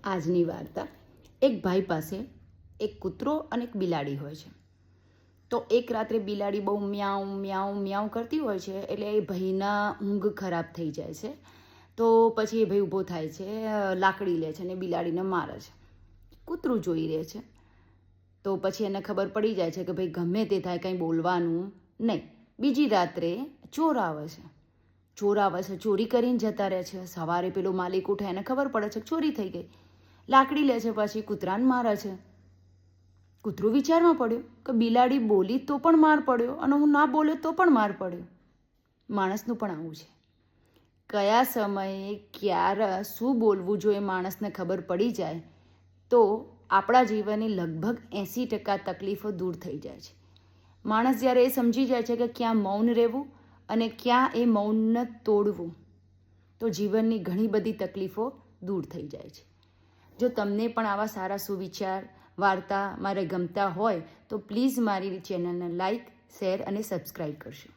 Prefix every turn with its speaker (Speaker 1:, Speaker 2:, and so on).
Speaker 1: આજની વાર્તા એક ભાઈ પાસે એક કૂતરો અને એક બિલાડી હોય છે. તો એક રાત્રે બિલાડી બહુ મ્યાઉ મ્યાઉ મ્યાઉ કરતી હોય છે, એટલે એ ભાઈના ઊંઘ ખરાબ થઈ જાય છે. તો પછી એ ભાઈ ઊભો થાય છે, લાકડી લે છે અને બિલાડીને મારે છે. કૂતરું જોઈ રહે છે. તો પછી એને ખબર પડી જાય છે કે ભાઈ ગમે તે થાય કંઈ બોલવાનું નહીં. બીજી રાત્રે ચોર આવે છે. ચોરી કરીને જતા રહે છે. સવારે પેલો માલિક ઉઠે, એને ખબર પડે છે કે ચોરી થઈ ગઈ. લાકડી લે છે, પછી કૂતરાને મારે છે. કૂતરું વિચારમાં પડ્યું કે બિલાડી બોલી તો પણ માર પડ્યો અને હું ના બોલે તો પણ માર પડ્યો. માણસનું પણ આવું છે. કયા સમયે ક્યારે શું બોલવું જોઈએ માણસને ખબર પડી જાય તો આપણા જીવનની લગભગ 80% તકલીફો દૂર થઈ જાય છે. માણસ જ્યારે એ સમજી જાય છે કે ક્યાં મૌન રહેવું અને ક્યાં એ મૌનને તોડવું, તો જીવનની ઘણી બધી તકલીફો દૂર થઈ જાય છે. જો તમને પણ આવા સારા સુવિચાર વાર્તા મારે ગમતા હોય તો પ્લીઝ મારી ચેનલને લાઈક, શેર અને સબસ્ક્રાઈબ કરશો.